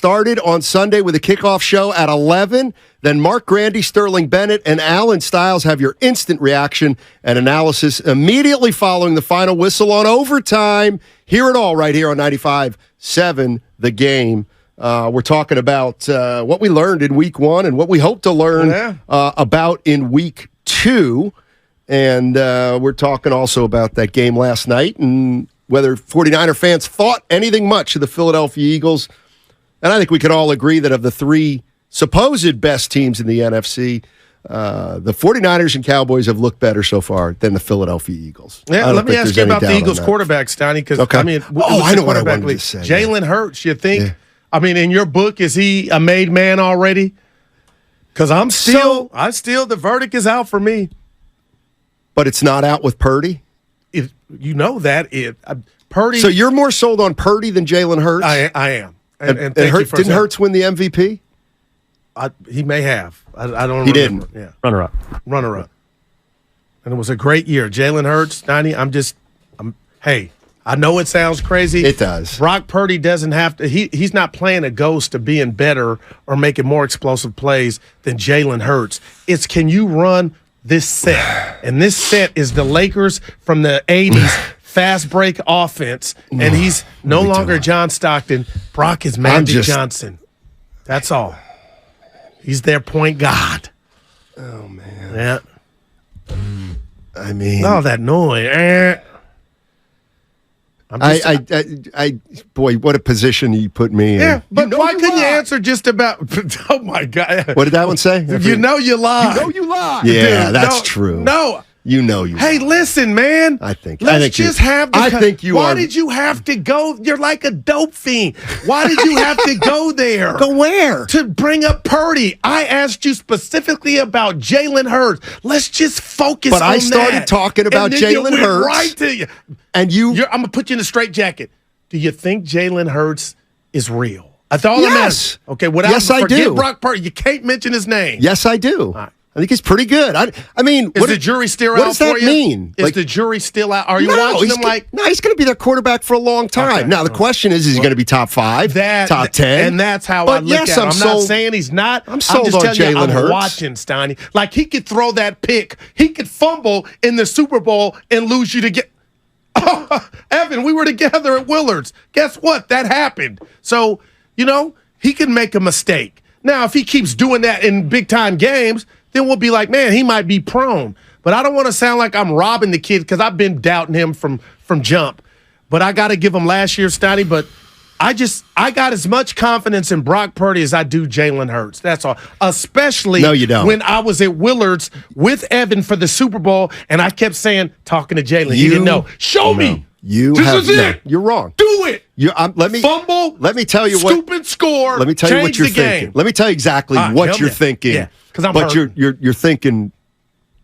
started on Sunday with a kickoff show at 11. Then Mark Grandy, Sterling Bennett, and Alan Stiles have your instant reaction and analysis immediately following the final whistle on overtime. Hear it all right here on 95.7 The Game. We're talking about what we learned in week 1 and what we hope to learn about in week 2. And we're talking also about that game last night and whether 49er fans thought anything much of the Philadelphia Eagles. And I think we can all agree that of the 3 supposed best teams in the NFC, the 49ers and Cowboys have looked better so far than the Philadelphia Eagles. Yeah, let me ask you about the Eagles quarterback, Steiny, because, I mean, I know what I wanted to say. Jalen Hurts, you think? Yeah. I mean, in your book, is he a made man already? Because the verdict is out for me. But it's not out with Purdy? You know that. Purdy. So you're more sold on Purdy than Jalen Hurts? I am. And didn't Hurts win the MVP? He may have. I don't remember. He didn't. Yeah. Runner-up. And it was a great year. Jalen Hurts, 90, hey, I know it sounds crazy. It does. Brock Purdy doesn't have to. He's not playing a ghost of being better or making more explosive plays than Jalen Hurts. It's can you run this set? And this set is the Lakers from the 80s fast break offense. And he's no longer John Stockton. Brock is Magic Johnson. That's all. He's their point guard. Oh, man. Yeah. I mean. All that noise. Boy, what a position you put me in. Yeah, but why couldn't you answer just about? Oh my God! What did that one say? You know you lie. You know you lie. Yeah, dude, that's true. No, you know you. Hey, listen, man. I think you. Why did you have to go? You're like a dope fiend. Why did you have to go there? Go where? To bring up Purdy. I asked you specifically about Jalen Hurts. Let's just focus on that. But I started talking about Jalen Hurts. Right to you. And I'm going to put you in a straitjacket. Do you think Jalen Hurts is real? That's all yes. Okay, yes, I do. Brock Purdy. You can't mention his name. Yes, I do. Right. I think he's pretty good. I mean, is the jury still out for you? What does that mean? Is the jury still out? Are you watching him like? No, he's going to be their quarterback for a long time. Okay. Now, the question is he going to be top 5, top 10? And that's how I look at it. I'm not saying he's not. I'm sold just on Jalen Hurts. I'm watching, Steiny. Like, he could throw that pick. He could fumble in the Super Bowl and lose you to get. Evan, we were together at Willard's. Guess what? That happened. So, he can make a mistake. Now, if he keeps doing that in big-time games, then we'll be like, man, he might be prone. But I don't want to sound like I'm robbing the kid because I've been doubting him from jump. But I got to give him last year's Steiny. But I got as much confidence in Brock Purdy as I do Jalen Hurts. That's all. Especially no, you don't. When I was at Willard's with Evan for the Super Bowl, and I kept talking to Jalen. He didn't know. Show me. This is it. You're wrong. Do it. Fumble. Let me tell you scoop and score. Let me tell you what you're thinking. Game. Let me tell you exactly what you're thinking. Yeah, because I'm But you're thinking.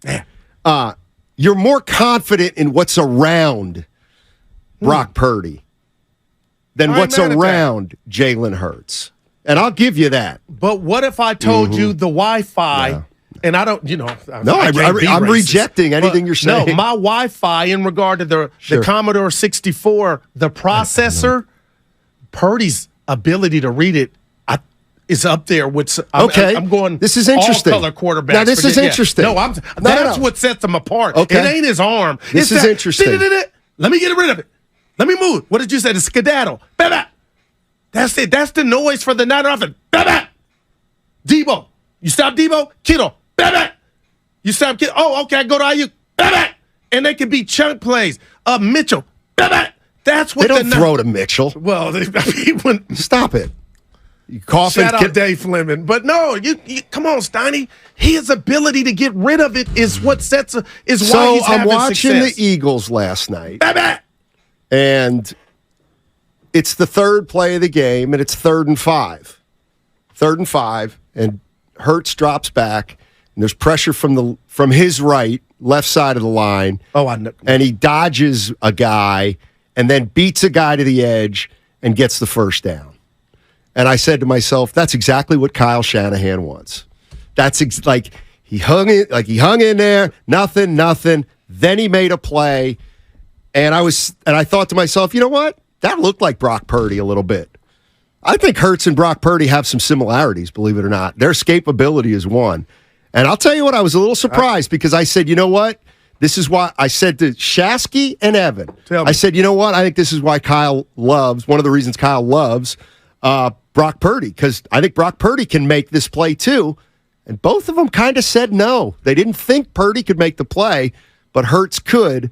Yeah. You're more confident in what's around Brock Purdy than what's around Jalen Hurts, and I'll give you that. But what if I told you the Wi-Fi? Yeah. And I don't, I'm rejecting anything you're saying. No, my Wi-Fi in regard to the Commodore 64, the processor, Purdy's ability to read it is up there with. I'm going. This is interesting. All color quarterbacks. Now this is interesting. No, that's what sets them apart. Okay. It ain't his arm. This is interesting. Let me get rid of it. Let me move. What did you say? The skedaddle. Ba-ba. That's it. That's the noise for the Niner offense. Ba-ba. Debo. You stop Debo. Kittle. Ba-ba. You stop Kittle. Oh, okay. I go to Ayuk. Ba-ba. And they can be chunk plays. Mitchell. Ba-ba. That's what they don't throw to Mitchell. Well, stop it. You coughing. Shout out Dave Fleming. But no, you come on, Steiny. His ability to get rid of it is what sets why he's having success. So I'm watching the Eagles last night. Ba-ba. And it's the third play of the game, and it's 3rd and 5. 3rd and 5, and Hurts drops back, and there's pressure from his left side of the line. Oh, I know. And he dodges a guy and then beats a guy to the edge and gets the first down. And I said to myself, that's exactly what Kyle Shanahan wants. That's he hung in there, nothing. Then he made a play. And I thought to myself, you know what? That looked like Brock Purdy a little bit. I think Hurts and Brock Purdy have some similarities, believe it or not. Their escapability is one. And I'll tell you what, I was a little surprised because I said, you know what? This is why I said to Shasky and Evan, I said, you know what? I think this is why one of the reasons Kyle loves Brock Purdy, because I think Brock Purdy can make this play too. And both of them kind of said no. They didn't think Purdy could make the play, but Hurts could.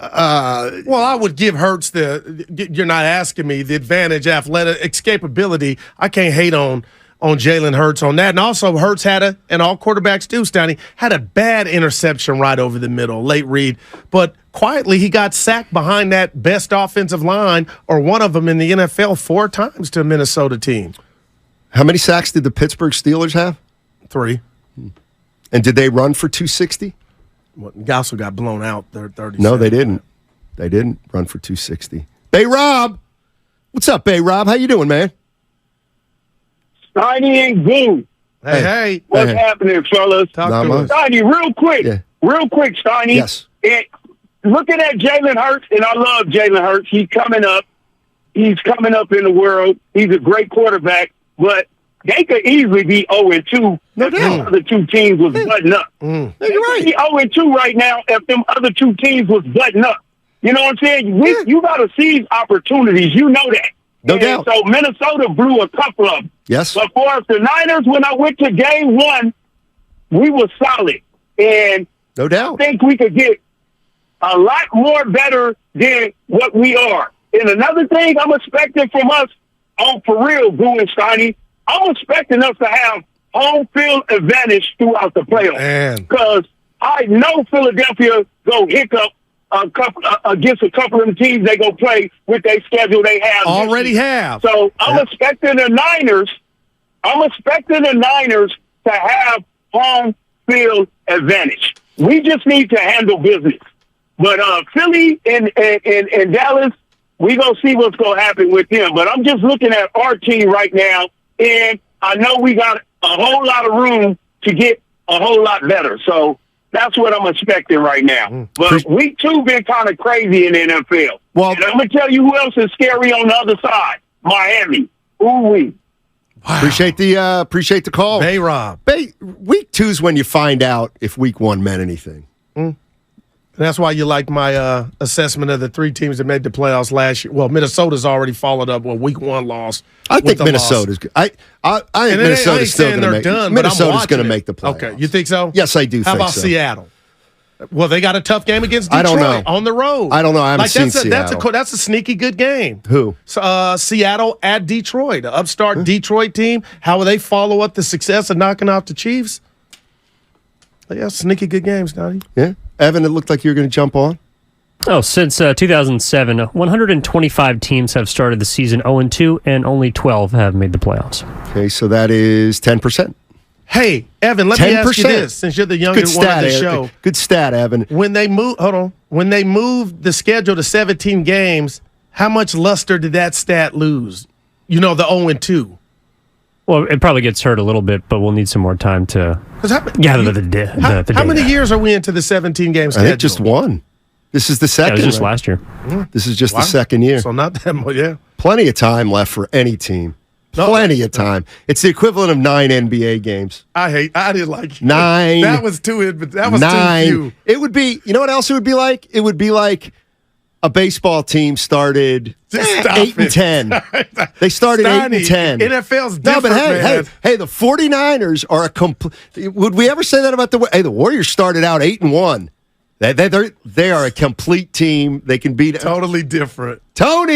Well, I would give Hurts you're not asking me, the advantage, athletic, escapability. I can't hate on Jalen Hurts on that. And also, Hurts and all quarterbacks do, Steiny, had a bad interception right over the middle, late read. But quietly, he got sacked behind that best offensive line, or one of them in the NFL, 4 times to a Minnesota team. How many sacks did the Pittsburgh Steelers have? 3. And did they run for 260? Well, also got blown out. 30. No, they didn't. They didn't run for 260. Bay Rob, what's up, Bay Rob? How you doing, man? Steiny Guru. Hey. What's happening, fellas? Talk to us. Steiny, real quick, Steiny. Yes. Looking at Jalen Hurts, and I love Jalen Hurts. He's coming up. He's coming up in the world. He's a great quarterback, but they could easily be 0-2 if them other 2 teams was butting up. They could be 0-2 right now if them other 2 teams was butting up. You know what I'm saying? You got to seize opportunities. You know that. No doubt. So Minnesota blew a couple of them. Yes. But for us, the Niners, when I went to game 1, we were solid. And no doubt. I think we could get a lot more better than what we are. And another thing I'm expecting from us, for real, Guru and Steiny, I'm expecting us to have home field advantage throughout the playoffs. Because I know Philadelphia go hiccup against a couple of the teams they go play with their schedule they have. Already have. So I'm expecting the Niners. To have home field advantage. We just need to handle business. But Philly and Dallas, we gonna see what's gonna happen with them. But I'm just looking at our team right now, and I know we got a whole lot of room to get a whole lot better. So that's what I'm expecting right now. But week 2 been kind of crazy in the NFL. Well, and I'm gonna tell you who else is scary on the other side. Miami. Ooh-wee. Wow. Appreciate the call. Hey, Rob. Week 2 is when you find out if week 1 meant anything. That's why you like my assessment of the 3 teams that made the playoffs last year. Well, Minnesota's already followed up with week 1 loss. I think Minnesota's good. I think Minnesota's still going to make Minnesota's going to make the playoffs. Okay, you think so? Yes, I do. How about Seattle? Well, they got a tough game against Detroit. I don't know. On the road. I don't know. I haven't seen Seattle. That's a sneaky good game. Who? Seattle at Detroit, an upstart Detroit team. How will they follow up the success of knocking out the Chiefs? Yeah, sneaky good games, Donnie. Yeah. Evan, it looked like you were going to jump on. Oh, since 2007, 125 teams have started the season 0-2, and only 12 have made the playoffs. Okay, so that is 10%. Hey, Evan, let me ask you this, since you're the youngest one of the show. Good stat, Evan. When they moved the schedule to 17 games, how much luster did that stat lose? You know, the 0-2. Well, it probably gets hurt a little bit, but we'll need some more time to gather the data. How many years are we into the 17-game schedule? I think just 1. This is the second. It was just last year. This is just the second year. So not that much, yeah. Plenty of time left for any team. Plenty of time. It's the equivalent of 9 NBA games. I didn't like 9. That was too too few. It would be, you know what else it would be like? It would be like a baseball team started 8-10. They started 8-10. NFL's different, no, but man. hey, the 49ers are a complete. Would we ever say that about the Warriors started out 8-1. They are a complete team. They can beat totally different. Tony.